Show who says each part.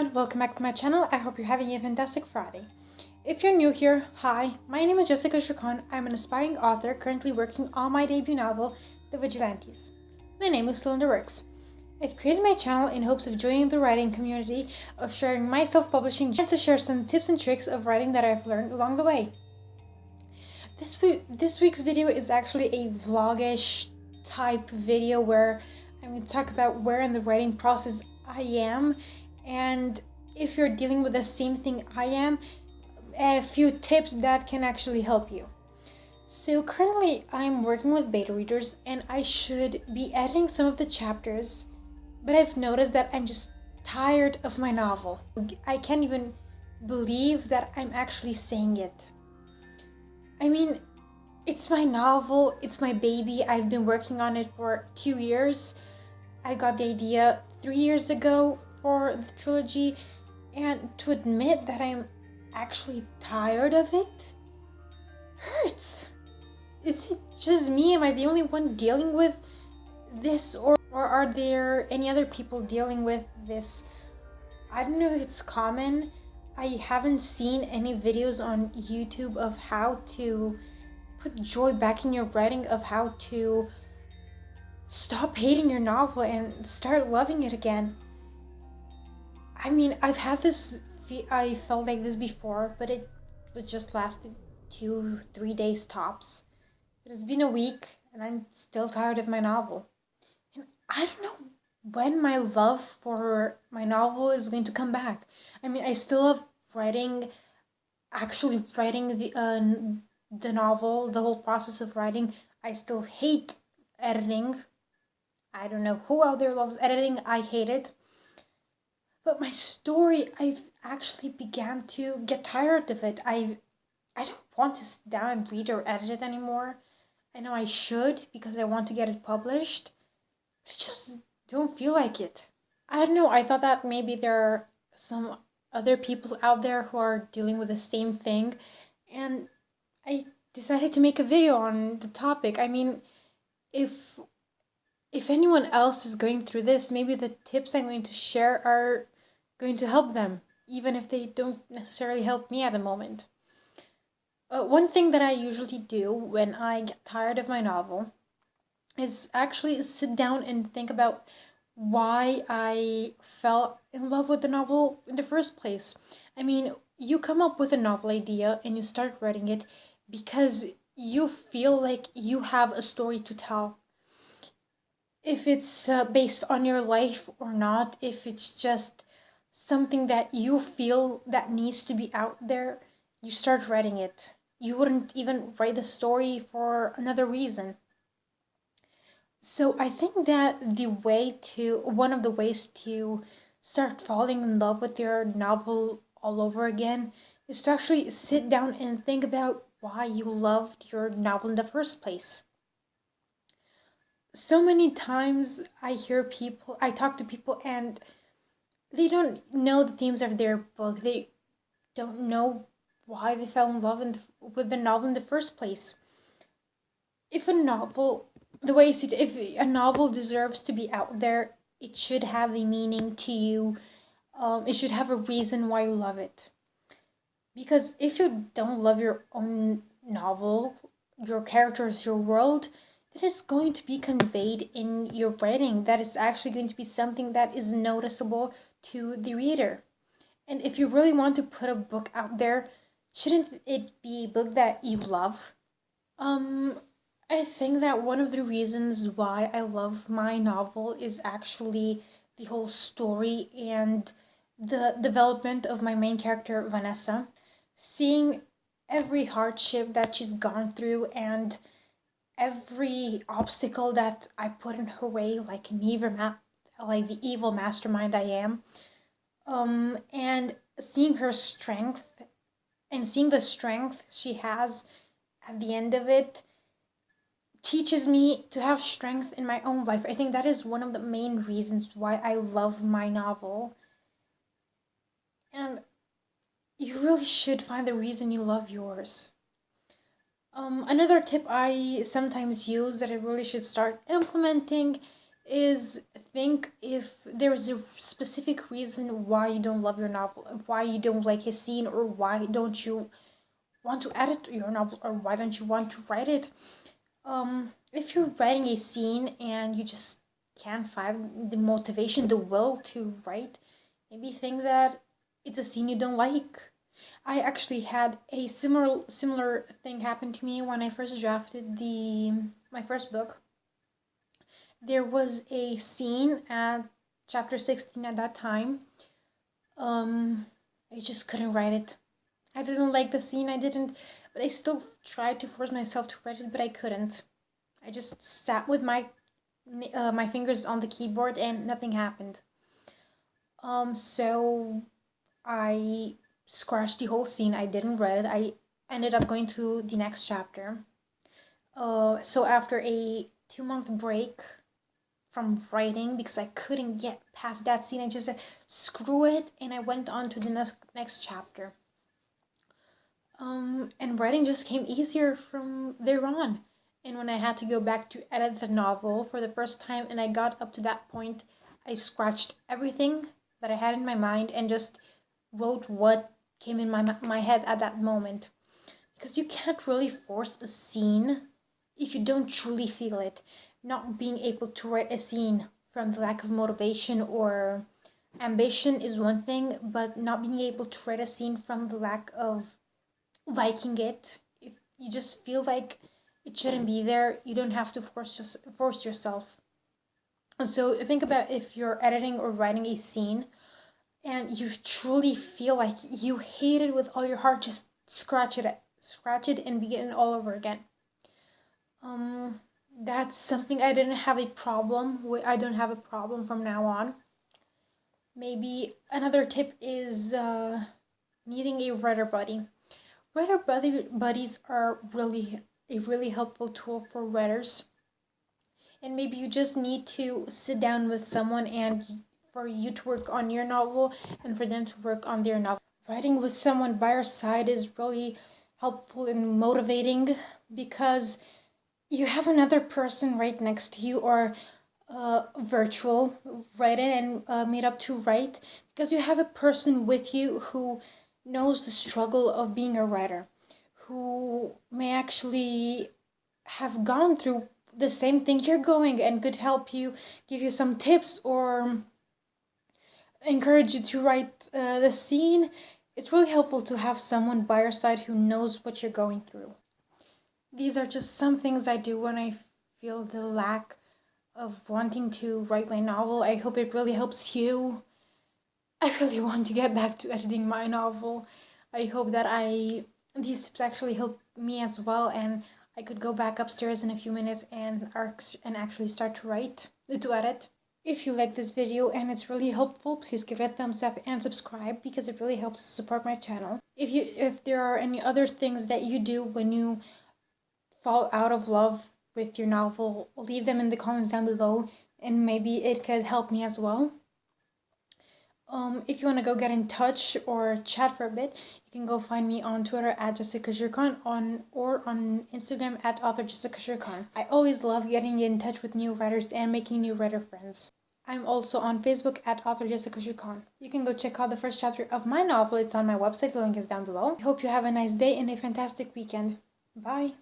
Speaker 1: everyone, welcome back to my channel. I hope you're having a fantastic Friday. If you're new here, hi, my name is Jessica Chacon. I'm an aspiring author currently working on my debut novel, The Vigilantes. The name is still in the works. I've created my channel in hopes of joining the writing community, of sharing my self-publishing, and to share some tips and tricks of writing that I've learned along the way. This week's video is actually a vlogish type video where I'm going to talk about where in the writing process I am, and if you're dealing with the same thing I am, a few tips that can actually help you. So currently I'm working with beta readers and I should be editing some of the chapters, but I've noticed that I'm just tired of my novel. I can't even believe that I'm actually saying it. I mean, it's my novel, it's my baby. I've been working on it for 2 years. I got the idea 3 years ago for the trilogy, and to admit that I'm actually tired of it hurts. Is it just me? Am I the only one dealing with this, or are there any other people dealing with this? I don't know if it's common. I haven't seen any videos on YouTube of how to put joy back in your writing, of how to stop hating your novel and start loving it again. I mean, I felt like this before, but it just lasted 2-3 days tops. It has been a week and I'm still tired of my novel. And I don't know when my love for my novel is going to come back. I mean, I still love actually writing the novel, the whole process of writing. I still hate editing. I don't know who out there loves editing. I hate it. But my story, I've actually began to get tired of it. I don't want to sit down and read or edit it anymore. I know I should because I want to get it published, but I just don't feel like it. I don't know, I thought that maybe there are some other people out there who are dealing with the same thing, and I decided to make a video on the topic. I mean, if anyone else is going through this, maybe the tips I'm going to share are going to help them, even if they don't necessarily help me at the moment. One thing that I usually do when I get tired of my novel is actually sit down and think about why I fell in love with the novel in the first place. I mean, you come up with a novel idea and you start writing it because you feel like you have a story to tell. If it's based on your life or not, if it's just something that you feel that needs to be out there, you start writing it. You wouldn't even write the story for another reason. So I think that one of the ways to start falling in love with your novel all over again is to actually sit down and think about why you loved your novel in the first place. So many times I talk to people and they don't know the themes of their book. They don't know why they fell in love with the novel in the first place. If a novel, if a novel deserves to be out there, it should have a meaning to you. It should have a reason why you love it. Because if you don't love your own novel, your characters, your world, that is going to be conveyed in your writing. That is actually going to be something that is noticeable to the reader. And if you really want to put a book out there, shouldn't it be a book that you love? I think that one of the reasons why I love my novel is actually the whole story and the development of my main character, Vanessa. Seeing every hardship that she's gone through and every obstacle that I put in her way, like like the evil mastermind I am, and seeing her strength and seeing the strength she has at the end of it teaches me to have strength in my own life. I think that is one of the main reasons why I love my novel. And you really should find the reason you love yours. Another tip I sometimes use that I really should start implementing is think if there's a specific reason why you don't love your novel, why you don't like a scene, or why don't you want to edit your novel, or why don't you want to write it. If you're writing a scene and you just can't find the motivation, the will to write, maybe think that it's a scene you don't like. I actually had a similar thing happen to me when I first drafted the my first book. There was a scene at chapter 16 at that time. I just couldn't write it. I didn't like the scene. But I still tried to force myself to write it, but I couldn't. I just sat with my fingers on the keyboard and nothing happened. So I scratched the whole scene. I didn't write it. I ended up going to the next chapter. So after a 2-month break from writing, because I couldn't get past that scene, I just said, screw it, and I went on to the next chapter. And writing just came easier from there on. And when I had to go back to edit the novel for the first time and I got up to that point, I scratched everything that I had in my mind and just wrote what came in my head at that moment. Because you can't really force a scene if you don't truly feel it. Not being able to write a scene from the lack of motivation or ambition is one thing, but not being able to write a scene from the lack of liking it, if you just feel like it shouldn't be there, you don't have to force yourself. So think about if you're editing or writing a scene and you truly feel like you hate it with all your heart, just scratch it and begin all over again. That's something I didn't have a problem with. I don't have a problem from now on. Maybe another tip is needing a writer buddy. Writer buddies are a really helpful tool for writers. And maybe you just need to sit down with someone and for you to work on your novel and for them to work on their novel. Writing with someone by your side is really helpful and motivating because you have another person right next to you, or virtual write-in and meet up to write, because you have a person with you who knows the struggle of being a writer, who may actually have gone through the same thing you're going and could help you, give you some tips, or encourage you to write the scene. It's really helpful to have someone by your side who knows what you're going through. These are just some things I do when I feel the lack of wanting to write my novel. I hope it really helps you. I really want to get back to editing my novel. I hope that these tips actually help me as well, and I could go back upstairs in a few minutes and actually start to edit. If you like this video and it's really helpful, please give it a thumbs up and subscribe because it really helps support my channel. If there are any other things that you do when you fall out of love with your novel, leave them in the comments down below and maybe it could help me as well. If you want to go get in touch or chat for a bit, you can go find me on Twitter at Jessica Shirkan or on Instagram at author Jessica Shirkan. I always love getting in touch with new writers and making new writer friends. I'm also on Facebook at author Jessica Shirkan. You can go check out the first chapter of my novel. It's on my website. The link is down below. I hope you have a nice day and a fantastic weekend. Bye.